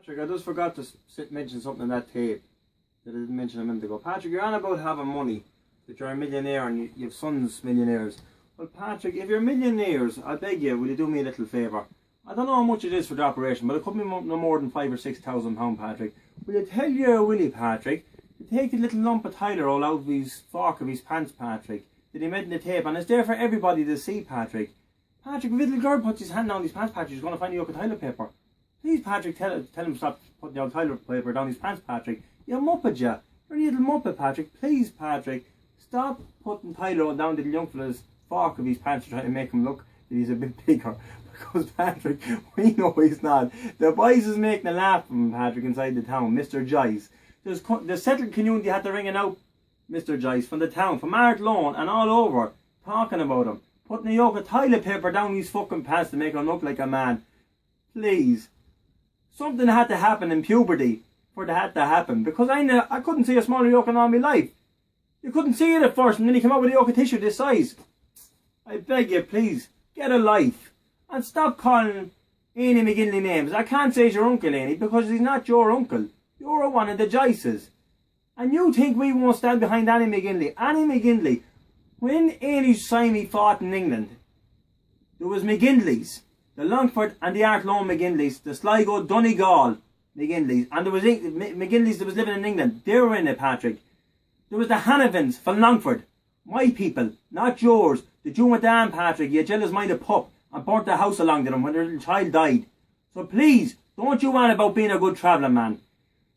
Patrick, I just forgot to mention something in that tape that I didn't mention a minute ago. Patrick, you're on about having money, that you're a millionaire and you have sons millionaires. Well, Patrick, if you're millionaires, I beg you, will you do me a little favour? I don't know how much it is for the operation, but it could be no more than £5,000 or £6,000, Patrick. Will you tell your Willie, Patrick, to take a little lump of Tyler roll out of his fork of his pants, Patrick, that he made in the tape, and it's there for everybody to see, Patrick. Patrick, if a little girl puts his hand down his pants, Patrick, he's going to find a yoke of toilet paper. Please, Patrick, tell him stop putting the old toilet paper down his pants, Patrick. You're a muppet, ya. You're a little muppet, Patrick. Please, Patrick, stop putting Tyler down the young fella's fork of his pants to try to make him look that he's a bit bigger. Because, Patrick, we know he's not. The boys is making a laugh of him, Patrick, inside the town, Mr. Joyce. The settled community had to ring it out, Mr. Joyce, from the town, from Art Lawn and all over, talking about him. Putting a yoke of toilet paper down his fucking pants to make him look like a man. Please. Something had to happen in puberty for that to happen. Because I couldn't see a smaller yoke in all my life. You couldn't see it at first and then he came out with a yoke of tissue this size. I beg you, please, get a life. And stop calling ainey McGinley names. I can't say he's your uncle, Ainey, because he's not your uncle. You're one of the Joyces. And you think we won't stand behind Ainey McGinley. Ainey McGinley, when Ainey's Sammy fought in England, there was McGinleys, the Longford and the Art Lawn McGinleys, the Sligo Donegal McGinleys, and there was McGinleys that was living in England. They were in it, Patrick. There was the Hanavans from Longford. My people, not yours. The Jew went down, Patrick, you jealous-minded pup, and burnt the house along to them when their little child died. So please, don't you on about being a good travelling man.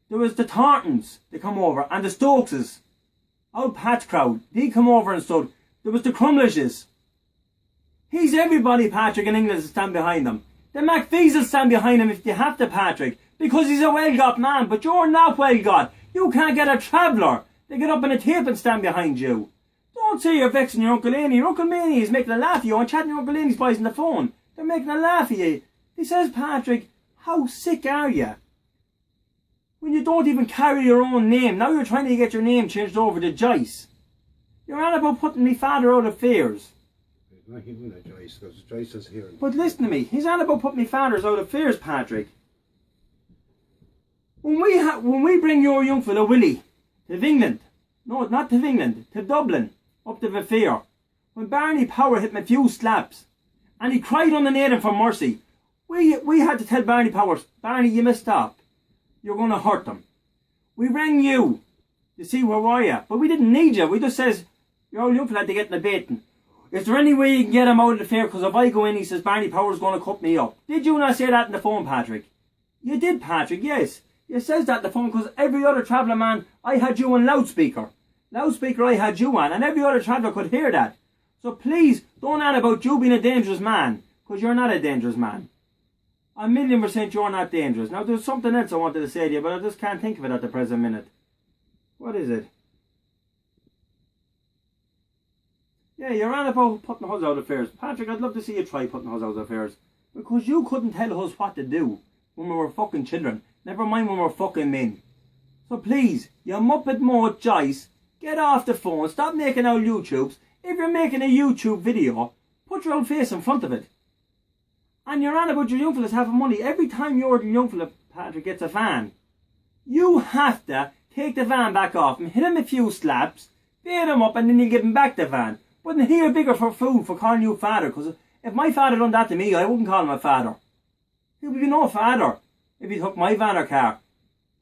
There was the Thorntons, they come over, and the Stokeses. Old Pat's crowd, they come over and stood. There was the Crumlishes. He's everybody, Patrick, in England to stand behind him. The McPhees will stand behind him if they have to, Patrick, because he's a well-got man, but you're not well-got. You can't get a traveller. They get up in a tape and stand behind you. Don't say you're vexing your Uncle Ainey. Your Uncle Ainey is making a laugh at you and chatting your Uncle Ainey's boys on the phone. They're making a laugh at you. He says, Patrick, how sick are you? When you don't even carry your own name. Now you're trying to get your name changed over to Joyce. You're on about putting me father out of fears. Not even a Joyce, because Joyce is here. But listen to me. He's on about putting me fathers out of fears, Patrick. When we bring your young fella Willie to England, no, not to England, to Dublin, up to the fair, when Barney Power hit me a few slaps, and he cried underneath him for mercy, we had to tell Barney Powers, Barney, you must stop. You're going to hurt them. We rang you to see where were you, but we didn't need you. We just says, your old young fella had to get in the baiting. Is there any way you can get him out of the fair? Because if I go in, he says, Barney Power's going to cut me up. Did you not say that on the phone, Patrick? You did, Patrick, yes. You says that on the phone because every other travelling man, I had you on loudspeaker. Loudspeaker I had you on, and every other traveller could hear that. So please, don't add about you being a dangerous man, because you're not a dangerous man. 1,000,000% you're not dangerous. Now there's something else I wanted to say to you, but I just can't think of it at the present minute. What is it? Yeah, you're on about putting us out of affairs. Patrick, I'd love to see you try putting us out of affairs. Because you couldn't tell us what to do when we were fucking children. Never mind when we were fucking men. So please, you muppet mode Joyce, get off the phone, stop making old YouTubes. If you're making a YouTube video, put your old face in front of it. And you're on about your young fellas having money. Every time your young fella, Patrick, gets a van, you have to take the van back off him, hit him a few slaps, beat him up, and then you give him back the van. Wouldn't he be bigger for food for calling you father? Because if my father done that to me, I wouldn't call him a father. He would be no father if he took my van or car.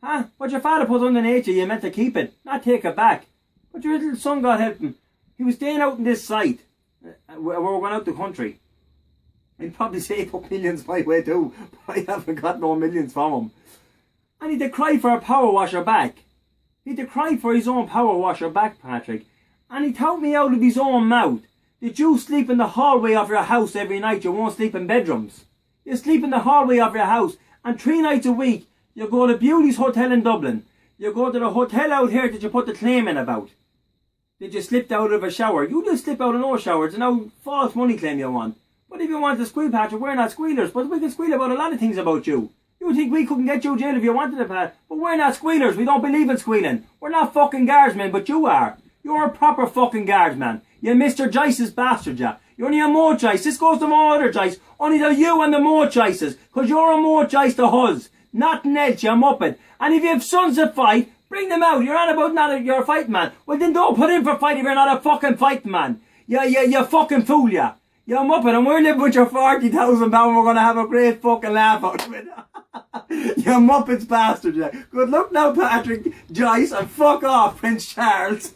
Huh? What your father put underneath you, you meant to keep it, not take it back. But your little son, God help him, he was staying out in this site, where we're going out the country. He'd probably save up millions my way too, but I haven't got no millions from him. And he'd cry for a power washer back. He'd cry for his own power washer back, Patrick. And he told me out of his own mouth that you sleep in the hallway of your house every night, you won't sleep in bedrooms. You sleep in the hallway of your house, and 3 nights a week you go to Beauty's Hotel in Dublin. You go to the hotel out here that you put the claim in about. That you slipped out of a shower. You just slip out of no shower. It's no false money claim you want. But if you want to squeal, Patrick, we're not squealers, but we can squeal about a lot of things about you. You think we couldn't get you jail if you wanted to, Pat, but we're not squealers. We don't believe in squealing. We're not fucking guardsmen, but you are. You're a proper fucking guardsman. You're Mr. Joyce's bastard, yeah. You're only a more Joyce. This goes to more other Joyce. Only to you and the more Joyces. Because you're a more Joyce to us Nothing else, you muppet. And if you have sons that fight, bring them out. You're on about you're a fight man. Well then don't put in for fight if you're not a fucking fight man. You fucking fool ya. You muppet, and we're living with your £40,000 we're gonna have a great fucking laugh out of it. You muppets bastard, yeah. Good luck now, Patrick, Joyce, and fuck off, Prince Charles.